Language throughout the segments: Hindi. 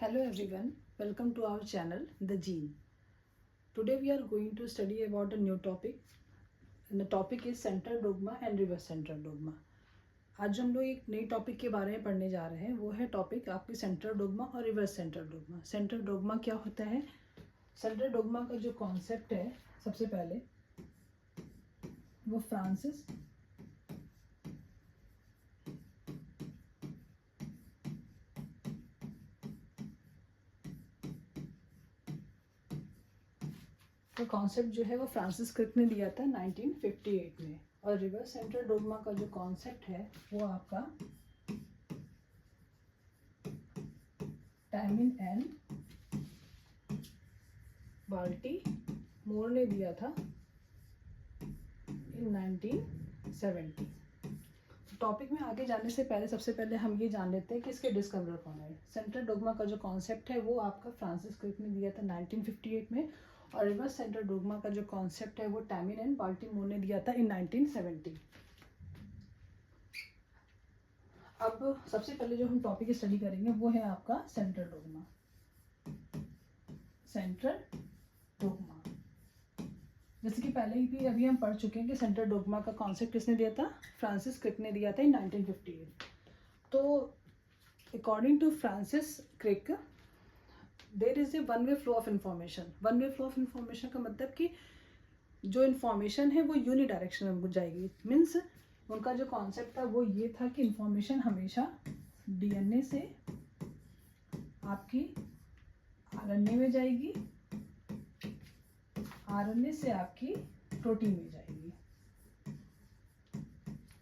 Hello everyone, welcome to our channel The Gene. Today we are going to study about a new topic and the topic is central dogma and reverse central dogma. आज हम लोग एक नई टॉपिक के बारे में पढ़ने जा रहे हैं, वो है टॉपिक आपकी सेंट्रल डोगमा और reverse central dogma. Central dogma क्या होता है? सेंट्रल डोगमा का जो कॉन्सेप्ट है सबसे पहले वो फ्रांसिस का कॉन्सेप्ट जो है वो फ्रांसिस क्रिक ने दिया था 1958 में. और रिवर्स सेंट्रल डोगमा का जो कॉन्सेप्ट है वो आपका टाइमिन एंड बाल्टीमोर ने दिया था इन 1970. टॉपिक में आगे जाने से पहले सबसे पहले हम ये जान लेते हैं कि इसके डिस्कवरर कौन है. सेंट्रल डोगमा का जो कॉन्सेप्ट है वो आपका फ्रांसिस क्रिक ने दिया था 1958 में और रिवर्स सेंट्रल डोगमा का जो कॉन्सेप्ट है वो टाइमिन एंड बाल्टीमोर ने दिया था इन 1970. अब सबसे पहले जो हम टॉपिक स्टडी करेंगे वो है आपका सेंट्रल डोगमा. सेंट्रल डोगमा जैसे कि पहले ही भी अभी हम पढ़ चुके हैं कि सेंट्रल डोगमा का कॉन्सेप्ट किसने दिया था? फ्रांसिस क्रिक ने दिया था इन 1958. तो according to Francis Crick there is a one way flow of information. One way flow of information का मतलब कि जो इंफॉर्मेशन है वो यूनिडायरेक्शन में जाएगी. मीन्स उनका जो कॉन्सेप्ट था वो ये था कि इंफॉर्मेशन हमेशा डीएनए से आपकी आरएनए में जाएगी, आरएनए से आपकी प्रोटीन में जाएगी.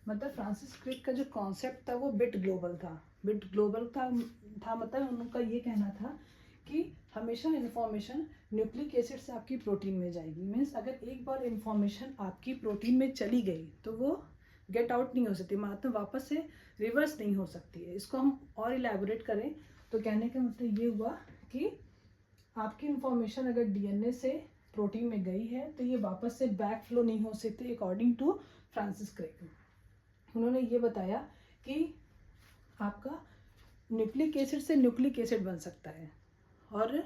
मतलब फ्रांसिस क्रिक का जो कॉन्सेप्ट था वो बिट ग्लोबल था. बिट ग्लोबल था मतलब उनका ये कहना था कि हमेशा इन्फॉर्मेशन न्यूक्लिक एसिड से आपकी प्रोटीन में जाएगी. मीन्स अगर एक बार इन्फॉर्मेशन आपकी प्रोटीन में चली गई तो वो गेट आउट नहीं हो सकती, मतलब वापस से रिवर्स नहीं हो सकती है. इसको हम और इलेबोरेट करें तो कहने का मतलब ये हुआ कि आपकी इन्फॉर्मेशन अगर डीएनए से प्रोटीन में गई है तो ये वापस से बैक फ्लो नहीं हो सकती अकॉर्डिंग टू फ्रांसिस क्रिक. उन्होंने ये बताया कि आपका न्यूक्लिक एसिड से न्यूक्लिक एसिड बन सकता है और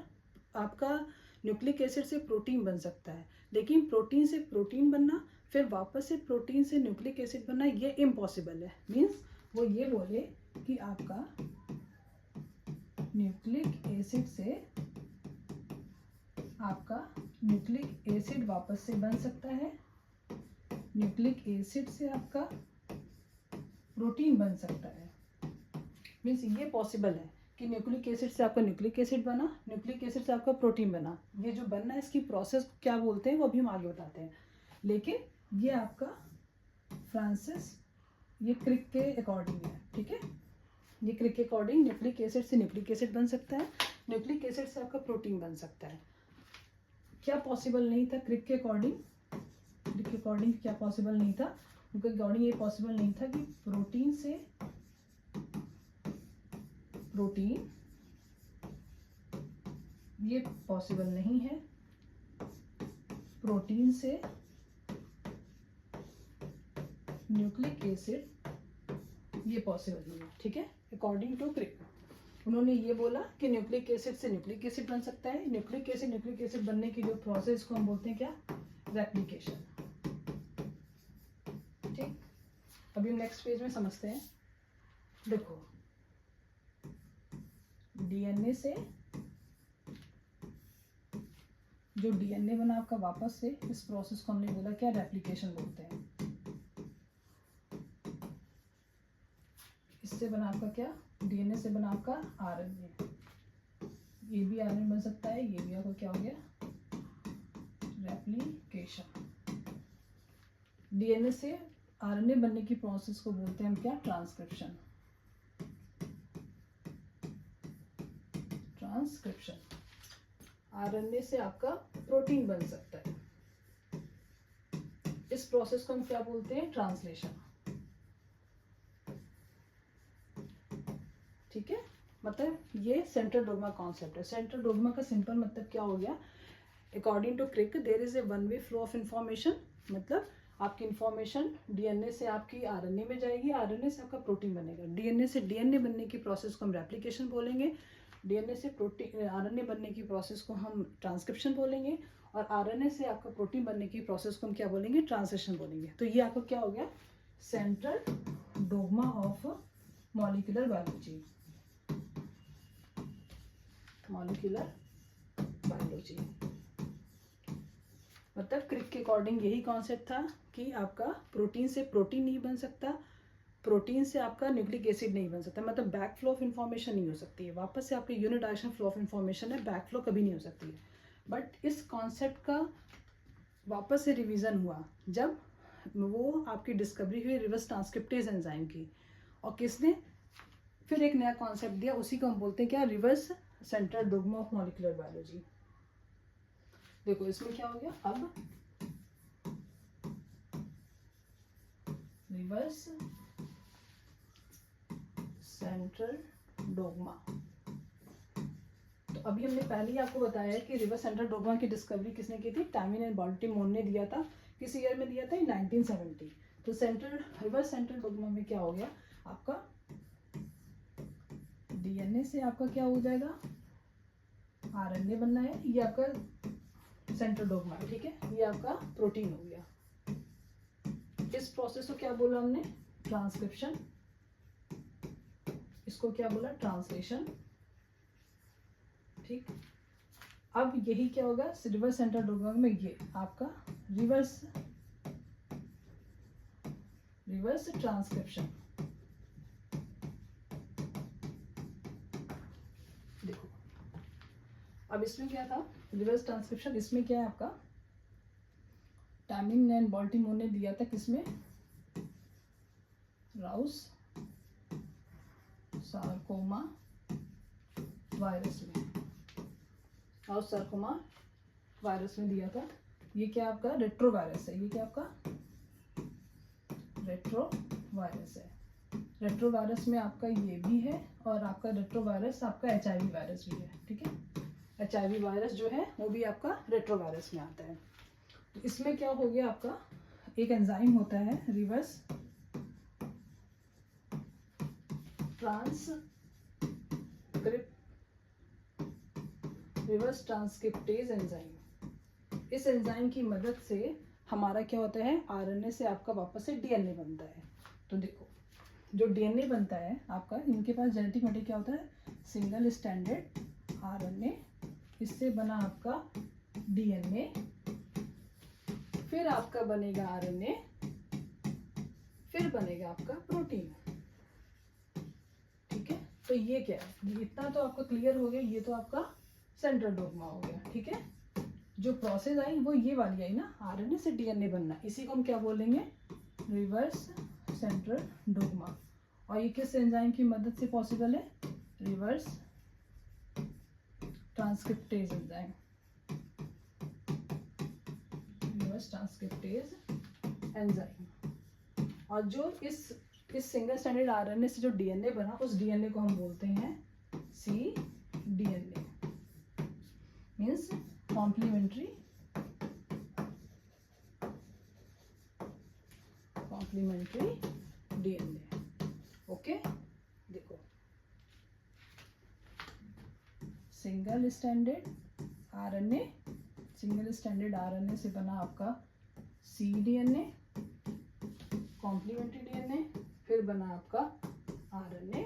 आपका न्यूक्लिक एसिड से प्रोटीन बन सकता है, लेकिन प्रोटीन से प्रोटीन बनना फिर वापस से प्रोटीन से न्यूक्लिक एसिड बनना ये इम्पॉसिबल है. मीन्स वो ये बोले कि आपका न्यूक्लिक एसिड से आपका न्यूक्लिक एसिड वापस से बन सकता है, न्यूक्लिक एसिड से आपका प्रोटीन बन सकता है. मीन्स ये पॉसिबल है कि न्यूक्लिक एसिड से आपका न्यूक्लिक एसिड बना, न्यूक्लिक एसिड से आपका प्रोटीन बना. ये जो बनना है इसकी प्रोसेस क्या बोलते हैं वो अभी हम आगे बताते हैं. लेकिन ये आपका फ्रांसिस ये क्रिक के अकॉर्डिंग है. ठीक है, ये क्रिक के अकॉर्डिंग न्यूक्लिक एसिड से न्यूक्लिक एसिड बन सकता है, न्यूक्लिक एसिड से आपका प्रोटीन बन सकता है. क्या पॉसिबल नहीं था क्रिक के अकॉर्डिंग? क्रिक के अकॉर्डिंग क्या पॉसिबल नहीं था? उनके अकॉर्डिंग ये पॉसिबल नहीं था कि प्रोटीन से प्रोटीन, ये पॉसिबल नहीं है. प्रोटीन से न्यूक्लिक एसिड ये पॉसिबल नहीं है. ठीक है, अकॉर्डिंग टू क्रिक उन्होंने ये बोला कि न्यूक्लिक एसिड से न्यूक्लिक एसिड बन सकता है. न्यूक्लिक एसिड बनने की जो प्रोसेस को हम बोलते हैं क्या? रेप्लिकेशन. ठीक, अभी नेक्स्ट पेज में समझते हैं. देखो, डीएनए से जो डीएनए बना आपका वापस से, इस प्रोसेस को हमने बोला क्या? रेप्लिकेशन बोलते हैं. इससे बना आपका क्या? डीएनए से बना आपका आरएनए. ये भी आरएनए बन सकता है, ये भी आपका क्या हो गया? रेप्लिकेशन. डीएनए से आरएनए बनने की प्रोसेस को बोलते हैं हम क्या? ट्रांसक्रिप्शन. ट्रांसक्रिप्शन. आरएनए से आपका प्रोटीन बन सकता है. इस प्रोसेस को हम क्या बोलते हैं? ट्रांसलेशन. ठीक है, मतलब ये सेंट्रल डोगमा कॉन्सेप्ट है. सेंट्रल डोगमा का सिंपल मतलब क्या हो गया? According to Crick there is a one way flow of information. मतलब आपकी इंफॉर्मेशन डीएनए से आपकी आरएनए में जाएगी, आरएनए से आपका प्रोटीन बनेगा, डीएनए से डीएनए बनने की प्रोसेस को हम रेप्लिकेशन बोलेंगे. डीएनए से प्रोटीन आरएनए बनने की प्रोसेस को हम ट्रांसक्रिप्शन बोलेंगे, और आरएनए से आपका प्रोटीन बनने की प्रोसेस को हम क्या बोलेंगे, ट्रांसलेशन बोलेंगे। तो ये आपका क्या हो गया, central dogma of molecular biology, molecular biology. मतलब क्रिक के अकॉर्डिंग यही कॉन्सेप्ट था कि आपका प्रोटीन से प्रोटीन नहीं बन सकता, प्रोटीन से आपका न्यूक्लिक एसिड नहीं बन सकता, मतलब बैक फ्लो ऑफ इन्फॉर्मेशन नहीं हो सकती है, वापस से आपकी यूनिडायरेक्शनल फ्लो ऑफ इन्फॉर्मेशन है, बैक फ्लो कभी नहीं हो सकती है। बट इस कॉन्सेप्ट का वापस से रिवीजन हुआ जब वो आपकी डिस्कवरी हुई रिवर्स ट्रांसक्रिप्टेज एंजाइम की, और किसने फिर एक नया कॉन्सेप्ट दिया, उसी को हम बोलते हैं क्या, reverse central dogma of molecular biology. देखो इसमें क्या हो गया, अब रिवर्स सेंट्रल डोग्मा। तो अभी हमने पहले ही आपको बताया है कि रिवर्स सेंट्रल डोग्मा की डिस्कवरी किसने की थी, टैमिन एंड बाल्टीमोर ने दिया था। किस ईयर में दिया था, 1970। तो रिवर्स सेंट्रल डोग्मा में क्या हो गया, आपका डीएनए से आपका क्या हो जाएगा, आरएनए बनना है, ये आपका सेंट्रल डोग्मा है, ठीक है, ये आपका प्रोटीन हो गया। इस प्रोसेस को क्या बोला हमने, ट्रांसक्रिप्शन, इसको क्या बोला, ट्रांसलेशन, ठीक। अब यही क्या होगा, रिवर्स सेंट्रल डोग्मा में ये आपका रिवर्स ट्रांसक्रिप्शन। देखो अब इसमें क्या था, रिवर्स ट्रांसक्रिप्शन, इसमें क्या है आपका, टैमिन एंड बाल्टीमोर ने दिया था किसमें, राउस सार्कोमा वायरस में, राउस सार्कोमा वायरस में दिया था। ये क्या आपका रेट्रो वायरस है, ये क्या आपका रेट्रो वायरस है। रेट्रो वायरस में आपका ये भी है, और आपका रेट्रो वायरस आपका एचआईवी वायरस भी है, ठीक है। एचआईवी वायरस जो है वो भी आपका रेट्रो वायरस में आता है। तो इसमें क्या हो गया, आपका एक एंजाइम होता है रिवर्स ट्रांसक्रिप्टेज एंजाइम। इस एंजाइम की मदद से हमारा क्या होता है, आरएनए से आपका वापस से डीएनए बनता है। तो देखो जो डीएनए बनता है आपका, इनके पास जेनेटिक मटेरियल क्या होता है, सिंगल स्टैंडर्ड आरएनए, इससे बना आपका डीएनए, फिर आपका बनेगा आरएनए, फिर बनेगा आपका प्रोटीन, ठीक है। तो ये क्या है, इतना तो आपका क्लियर हो गया, ये तो आपका सेंट्रल डोग्मा हो गया, ठीक है। जो प्रोसेस आई वो ये वाली आई ना, आरएनए से डीएनए बनना, इसी को हम क्या बोलेंगे, रिवर्स सेंट्रल डोग्मा। और ये किस एंजाइम की मदद से पॉसिबल है, reverse transcriptase enzyme, reverse transcriptase enzyme. और जो इस सिंगल स्टैंडर्ड आरएनए से जो डीएनए बना, उस डीएनए को हम बोलते हैं cDNA, means complementary DNA. Okay, देखो सिंगल स्टैंडर्ड आरएनए से बना आपका cDNA, कॉम्प्लीमेंट्री डीएनए, फिर बना आपका आरएनए,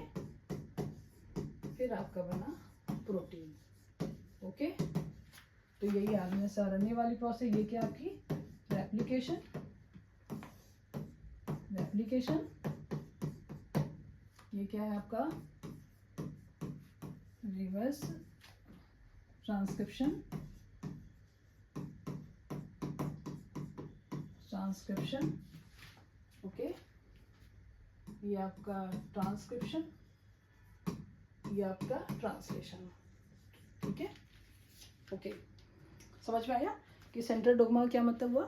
फिर आपका बना प्रोटीन। ओके, तो यही आरएनए से आरएनए वाली प्रोसेस, ये क्या आपकी रेप्लिकेशन, ये क्या है आपका रिवर्स ट्रांसक्रिप्शन, ओके, ये आपका ट्रांसक्रिप्शन, ये आपका ट्रांसलेशन, ठीक है। ओके, समझ में आया कि सेंट्रल डोग्मा का क्या मतलब हुआ,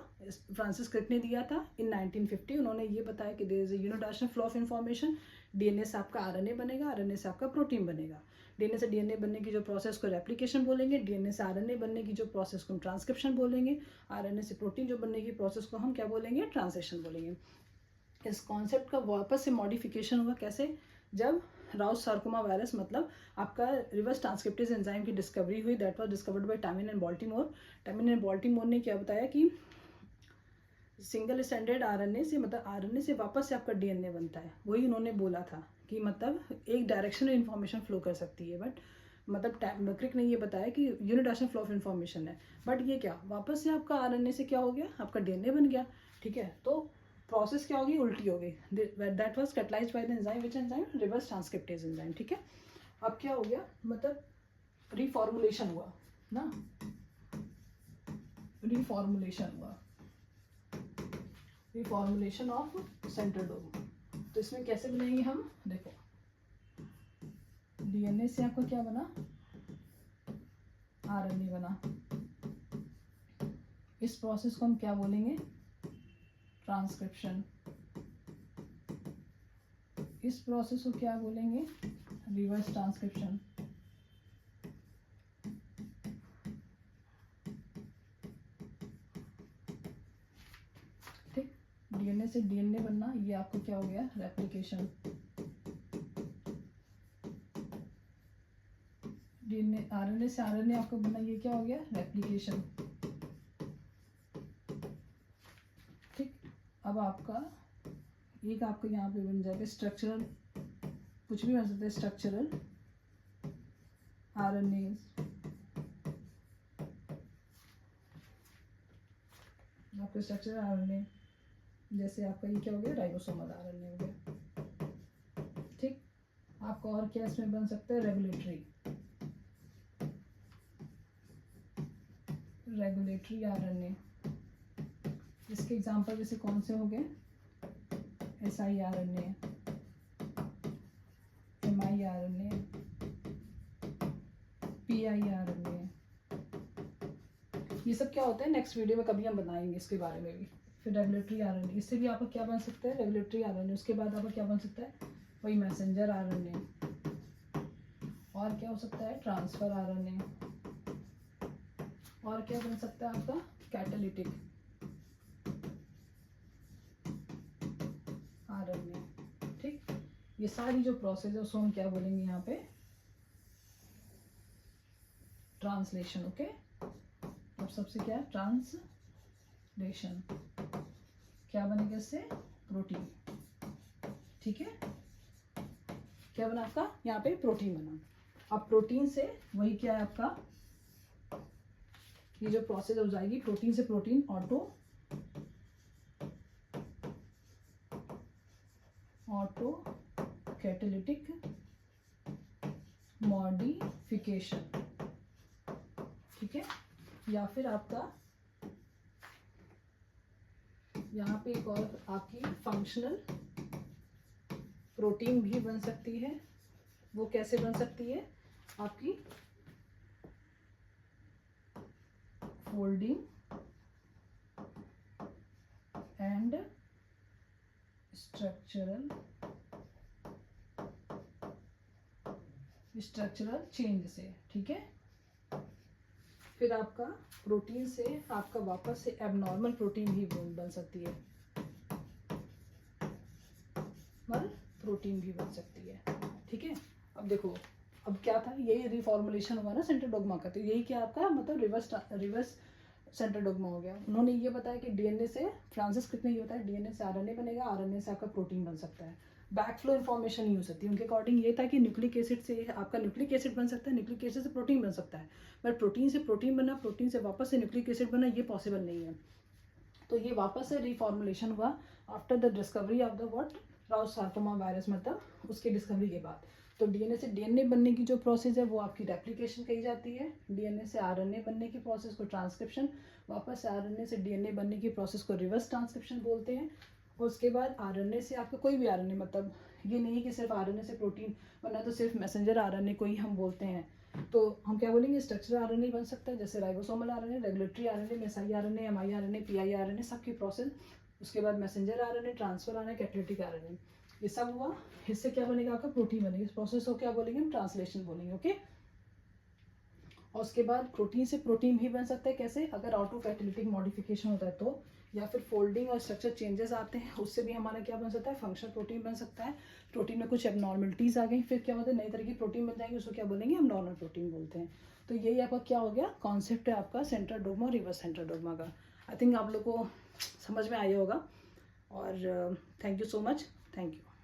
फ्रांसिस क्रिक ने दिया था इन 1950। उन्होंने ये बताया कि there is a unidirectional flow of information, DNA से आपका आरएनए बनेगा, आरएनए से आपका प्रोटीन बनेगा, डीएनए से डीएनए बनने की जो प्रोसेस को रेप्लिकेशन बोलेंगे, डीएनए से आरएनए बनने की जो प्रोसेस को हम ट्रांसक्रिप्शन बोलेंगे, आरएनए से प्रोटीन जो बनने की प्रोसेस को हम क्या बोलेंगे, ट्रांसलेशन बोलेंगे। इस कॉन्सेप्ट का वापस से मॉडिफिकेशन हुआ कैसे, जब राउस सार्कोमा वायरस मतलब आपका रिवर्स ट्रांसक्रिप्टेज एंजाइम की डिस्कवरी हुई, that was discovered by Temin and Baltimore. Temin and Baltimore ने क्या बताया कि सिंगल स्टैंडर्ड आरएनए से, मतलब आरएनए से वापस से आपका डीएनए बनता है। वही उन्होंने बोला था कि मतलब एक डायरेक्शन में इंफॉर्मेशन फ्लो कर सकती है, बट मतलब क्रिक ने ये बताया कि यूनिडायरेक्शनल फ्लो ऑफ इन्फॉर्मेशन है, बट ये क्या वापस से आपका आरएनए से क्या हो गया, आपका डीएनए बन गया। ठीक है, तो प्रोसेस क्या होगी, उल्टी हो गई। That was catalysed by the enzyme, which enzyme, reverse transcriptase enzyme. ठीक है, अब क्या हो गया, मतलब रिफॉर्मुलेशन हुआ ना, रिफॉर्मुलेशन हुआ, रिफॉर्मुलेशन ऑफ सेंट्रोडोम। तो इसमें कैसे बनाएंगे हम, देखो डीएनए से आपका क्या बना, आरएनए बना। इस प्रोसेस को हम क्या बोलेंगे, ट्रांसक्रिप्शन। इस प्रोसेस को क्या बोलेंगे, रिवर्स ट्रांसक्रिप्शन। ठीक, डीएनए से डीएनए बनना, ये आपको क्या हो गया, रेप्लिकेशन। डीएनए, आरएनए से आरएनए आपको बनना, ये क्या हो गया, रेप्लिकेशन। ठीक, अब आपका एक आपको यहाँ पे बन जाएगा स्ट्रक्चरल, कुछ भी बन सकता है, स्ट्रक्चरल आरएनए, आपका स्ट्रक्चरल आरएनए, जैसे आपका ये क्या हो गया, राइबोसोमल आरएनए हो गया। ठीक, आपका और क्या इसमें बन सकता है, रेगुलेटरी, रेगुलेटरी आरएनए। इसके एग्जांपल जैसे कौन से हो गए, siRNA, miRNA, piRNA। ये सब क्या होता है, नेक्स्ट वीडियो में कभी हम बनाएंगे इसके बारे में भी। फिर रेगुलेटरी आरएनए, इससे भी आपका क्या बन सकता है, रेगुलेटरी आरएनए। उसके बाद आपका क्या बन सकता है, वही मैसेंजर आरएनए। और क्या हो सकता है, ट्रांसफर आरएनए। और क्या बन सकता है आपका, कैटालिटिक आरएनए। ठीक, ये सारी जो प्रोसेस है उसको हम क्या बोलेंगे यहाँ पे, ट्रांसलेशन। ओके, अब सबसे क्या है, ट्रांसलेशन। क्या बनेगा इससे, प्रोटीन। ठीक है, क्या बना आपका, यहाँ पे प्रोटीन बना। अब प्रोटीन से वही क्या है आपका, ये जो प्रोसेस हो जाएगी, प्रोटीन से प्रोटीन ऑटो कैटालिटिक मॉडिफिकेशन। ठीक है, या फिर आपका यहाँ पे एक और आपकी फंक्शनल प्रोटीन भी बन सकती है। वो कैसे बन सकती है, आपकी फोल्डिंग एंड स्ट्रक्चरल चेंज से। ठीक है, फिर आपका प्रोटीन से आपका वापस से एबनॉर्मल प्रोटीन भी बन सकती है, प्रोटीन भी बन सकती है। ठीक है, अब देखो, अब क्या था, यही रिफॉर्मुलेशन हुआ ना सेंट्रोडोग्मा का, तो यही क्या आपका मतलब रिवर्स सेंट्रोडोग्मा हो गया। उन्होंने ये बताया कि डीएनए से, फ्रांसिस क्रिक ने ये बताया डीएनए से आरएनए बनेगा, आरएनए से आपका प्रोटीन बन सकता है। बैकफ्लो इन्फॉर्मेशन नहीं हो सकती। उनके अकॉर्डिंग ये था कि न्यूक्लिक एसिड से आपका न्यूक्लिक एसिड बन सकता है, न्यूक्लिक एसिड से प्रोटीन बन सकता है, बट प्रोटीन से प्रोटीन बना, प्रोटीन से वापस से न्यूक्लिक एसिड बना, ये पॉसिबल नहीं है। तो ये वापस से रिफॉर्मुलेशन हुआ after the discovery of the what, Rouse sarcoma virus, मतलब उसकी डिस्कवरी के बाद। तो डीएनए से डीएनए बनने की जो प्रोसेस है वो आपकी रेप्लिकेशन कही जाती है। डीएनए से आरएनए बनने की प्रोसेस को ट्रांसक्रिप्शन, वापस से आरएनए से डीएनए बनने की प्रोसेस को रिवर्स ट्रांसक्रिप्शन बोलते हैं। और उसके बाद आरएनए से आपका कोई भी आरएनए, मतलब ये नहीं कि सिर्फ आरएनए से प्रोटीन बनना, तो सिर्फ मैसेंजर आरएनए को ही हम बोलते हैं। तो हम क्या बोलेंगे, स्ट्रक्चरल आरएनए बन सकता है, जैसे राइबोसोमल आरएनए, रेगुलेटरी आरएनए, मेसाई-आरएनए, एमआई-आरएनए, पीआई-आरएनए, सबकी प्रोसेस। उसके बाद messenger RNA, transfer RNA, catalytic RNA, ये सब हुआ। इससे क्या बनेगा, आपका प्रोटीन बनेगा। इस प्रोसेस को क्या बोलेंगे, हम ट्रांसलेशन बोलेंगे। ओके, और उसके बाद प्रोटीन से प्रोटीन भी बन सकता है। कैसे, अगर ऑटो कैटालिटिक मॉडिफिकेशन होता है तो या फिर फोल्डिंग और स्ट्रक्चर चेंजेस आते हैं, उससे भी हमारा क्या बन सकता है, फंक्शनल प्रोटीन बन सकता है। प्रोटीन में कुछ एबनॉर्मलिटीज़ आ गई, फिर क्या होता है, नई तरह की प्रोटीन बन जाएंगे, उसको क्या बोलेंगे, हम नॉर्मल प्रोटीन बोलते हैं। तो यही आपका क्या हो गया, कॉन्सेप्ट है आपका सेंट्रल डोग्मा और रिवर्स सेंट्रल डोग्मा का। आई थिंक आप लोग को समझ में आया होगा। और thank you so much, thank you.